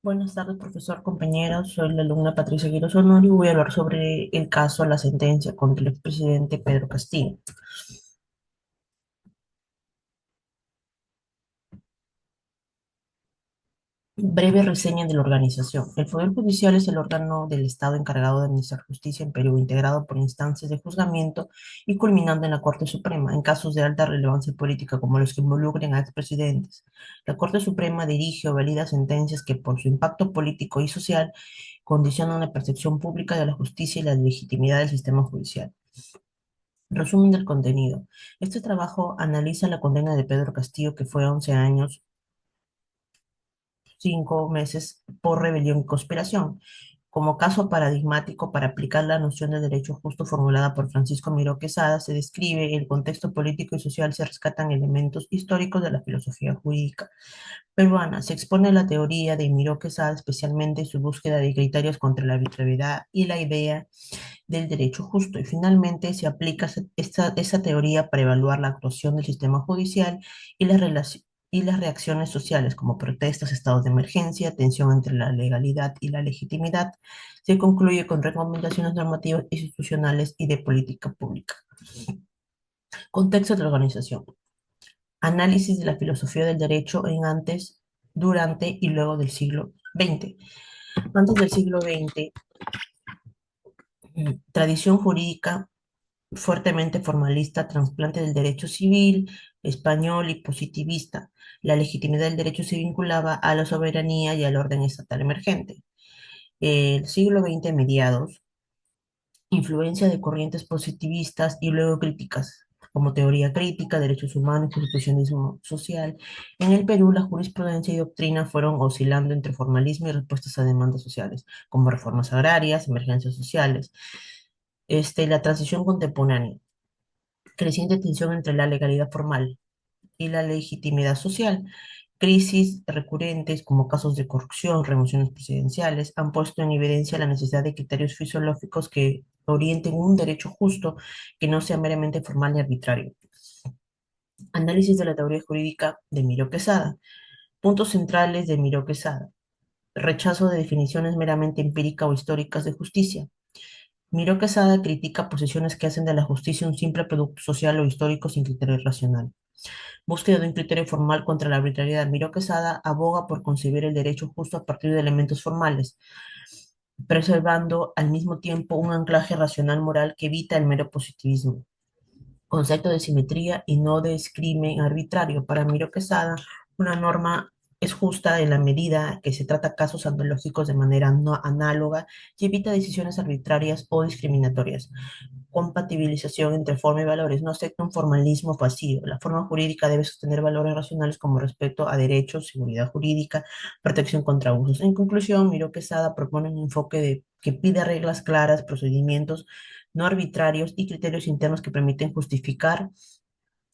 Buenas tardes, profesor, compañeros. Soy la alumna Patricia Quiroz Honor y voy a hablar sobre el caso, la sentencia contra el expresidente Pedro Castillo. Breve reseña de la organización. El Poder Judicial es el órgano del Estado encargado de administrar justicia en Perú, integrado por instancias de juzgamiento y culminando en la Corte Suprema, en casos de alta relevancia política como los que involucren a expresidentes. La Corte Suprema dirige o valida sentencias que, por su impacto político y social, condicionan la percepción pública de la justicia y la legitimidad del sistema judicial. Resumen del contenido. Este trabajo analiza la condena de Pedro Castillo, que fue 11 años, 5 meses por rebelión y conspiración, como caso paradigmático para aplicar la noción de derecho justo formulada por Francisco Miró Quesada. Se describe el contexto político y social, se rescatan elementos históricos de la filosofía jurídica peruana. Se expone la teoría de Miró Quesada, especialmente su búsqueda de criterios contra la arbitrariedad y la idea del derecho justo. Y finalmente se aplica esa teoría para evaluar la actuación del sistema judicial y y las reacciones sociales, como protestas, estados de emergencia, tensión entre la legalidad y la legitimidad. Se concluye con recomendaciones normativas institucionales y de política pública. Contexto de la organización. Análisis de la filosofía del derecho en antes, durante y luego del siglo XX. Antes del siglo XX, tradición jurídica fuertemente formalista, trasplante del derecho civil español y positivista. La legitimidad del derecho se vinculaba a la soberanía y al orden estatal emergente. El siglo XX, mediados, influencia de corrientes positivistas y luego críticas, como teoría crítica, derechos humanos, constitucionalismo social. En el Perú, la jurisprudencia y doctrina fueron oscilando entre formalismo y respuestas a demandas sociales, como reformas agrarias, emergencias sociales. La transición contemporánea, creciente tensión entre la legalidad formal y la legitimidad social. Crisis recurrentes como casos de corrupción, remociones presidenciales, han puesto en evidencia la necesidad de criterios fisiológicos que orienten un derecho justo que no sea meramente formal ni arbitrario. Análisis de la teoría jurídica de Miró Quesada. Puntos centrales de Miró Quesada. Rechazo de definiciones meramente empíricas o históricas de justicia. Miró Quesada critica posiciones que hacen de la justicia un simple producto social o histórico sin criterio racional. Búsqueda de un criterio formal contra la arbitrariedad. Miró Quesada aboga por concebir el derecho justo a partir de elementos formales, preservando al mismo tiempo un anclaje racional moral que evita el mero positivismo. Concepto de simetría y no de discrimen arbitrario. Para Miró Quesada, una norma es justa en la medida que se trata casos analógicos de manera no análoga y evita decisiones arbitrarias o discriminatorias. Compatibilización entre forma y valores. No acepta un formalismo vacío. La forma jurídica debe sostener valores racionales como respeto a derechos, seguridad jurídica, protección contra abusos. En conclusión, Miró Quesada propone un enfoque que pide reglas claras, procedimientos no arbitrarios y criterios internos que permiten justificar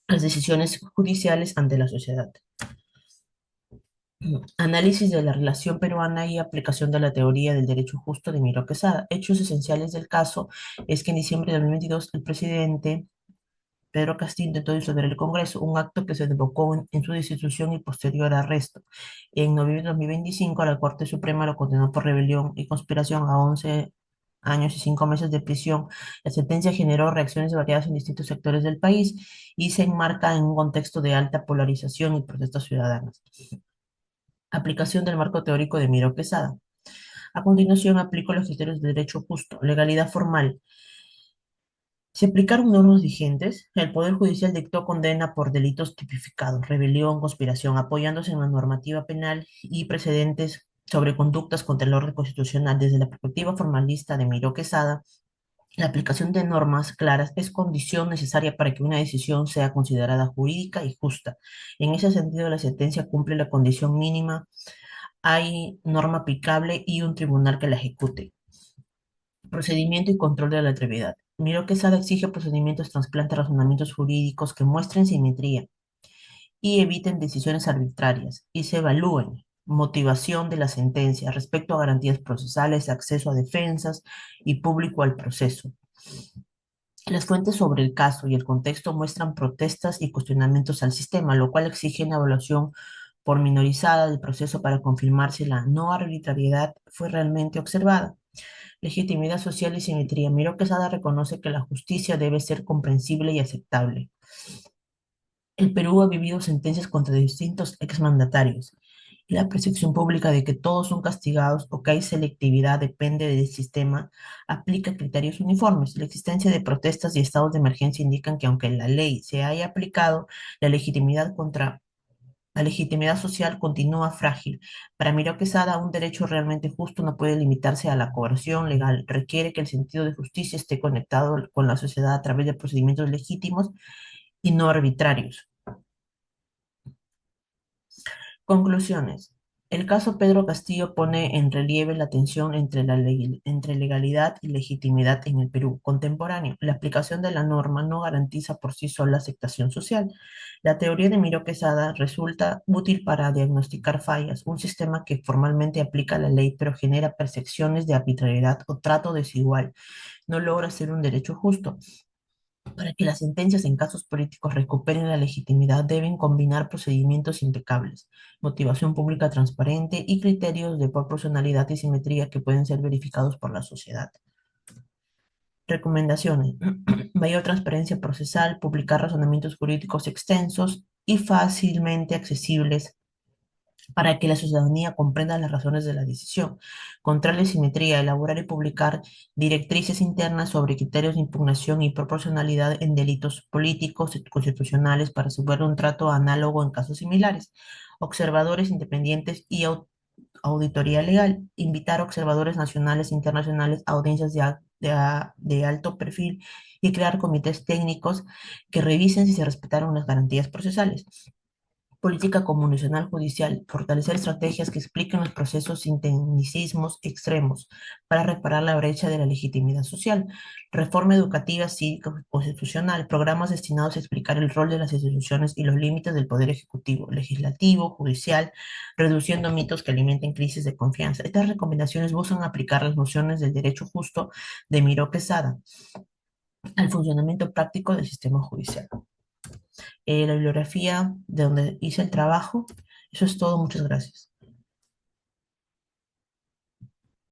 las decisiones judiciales ante la sociedad. Análisis de la relación peruana y aplicación de la teoría del derecho justo de Miró Quesada. Hechos esenciales del caso es que en diciembre de 2022 el presidente Pedro Castillo intentó disolver el Congreso, un acto que se devocó en su destitución y posterior arresto. En noviembre de 2025, la Corte Suprema lo condenó por rebelión y conspiración a 11 años y 5 meses de prisión. La sentencia generó reacciones variadas en distintos sectores del país y se enmarca en un contexto de alta polarización y protestas ciudadanas. Aplicación del marco teórico de Miró Quesada. A continuación, aplico los criterios de derecho justo, legalidad formal. Se aplicaron normas vigentes. El Poder Judicial dictó condena por delitos tipificados, rebelión, conspiración, apoyándose en la normativa penal y precedentes sobre conductas contra el orden constitucional. Desde la perspectiva formalista de Miró Quesada, la aplicación de normas claras es condición necesaria para que una decisión sea considerada jurídica y justa. En ese sentido, la sentencia cumple la condición mínima. Hay norma aplicable y un tribunal que la ejecute. Procedimiento y control de la atrevidad. Miró que SAD exige procedimientos trasplantes razonamientos jurídicos que muestren simetría y eviten decisiones arbitrarias y se evalúen motivación de la sentencia respecto a garantías procesales, acceso a defensas y público al proceso. Las fuentes sobre el caso y el contexto muestran protestas y cuestionamientos al sistema, lo cual exige una evaluación pormenorizada del proceso para confirmar si la no arbitrariedad fue realmente observada. Legitimidad social y simetría. Miró Quesada reconoce que la justicia debe ser comprensible y aceptable. El Perú ha vivido sentencias contra distintos exmandatarios y la percepción pública de que todos son castigados o que hay selectividad depende del sistema, aplica criterios uniformes. La existencia de protestas y estados de emergencia indican que aunque la ley se haya aplicado, la legitimidad contra la legitimidad social continúa frágil. Para Miró Quesada, un derecho realmente justo no puede limitarse a la coerción legal. Requiere que el sentido de justicia esté conectado con la sociedad a través de procedimientos legítimos y no arbitrarios. Conclusiones. El caso Pedro Castillo pone en relieve la tensión entre legalidad y legitimidad en el Perú contemporáneo. La aplicación de la norma no garantiza por sí sola aceptación social. La teoría de Miró Quesada resulta útil para diagnosticar fallas, un sistema que formalmente aplica la ley pero genera percepciones de arbitrariedad o trato desigual. No logra ser un derecho justo. Para que las sentencias en casos políticos recuperen la legitimidad, deben combinar procedimientos impecables, motivación pública transparente y criterios de proporcionalidad y simetría que pueden ser verificados por la sociedad. Recomendaciones. Mayor transparencia procesal, publicar razonamientos jurídicos extensos y fácilmente accesibles para que la ciudadanía comprenda las razones de la decisión. Contra la simetría, elaborar y publicar directrices internas sobre criterios de impugnación y proporcionalidad en delitos políticos y constitucionales para asegurar un trato análogo en casos similares. Observadores independientes y auditoría legal. Invitar observadores nacionales e internacionales a audiencias de alto perfil y crear comités técnicos que revisen si se respetaron las garantías procesales. Política comunicacional judicial, fortalecer estrategias que expliquen los procesos sin tecnicismos extremos para reparar la brecha de la legitimidad social. Reforma educativa cívica constitucional, programas destinados a explicar el rol de las instituciones y los límites del poder ejecutivo, legislativo, judicial, reduciendo mitos que alimenten crisis de confianza. Estas recomendaciones buscan aplicar las nociones del derecho justo de Miró Quesada al funcionamiento práctico del sistema judicial. La bibliografía de donde hice el trabajo. Eso es todo, muchas gracias.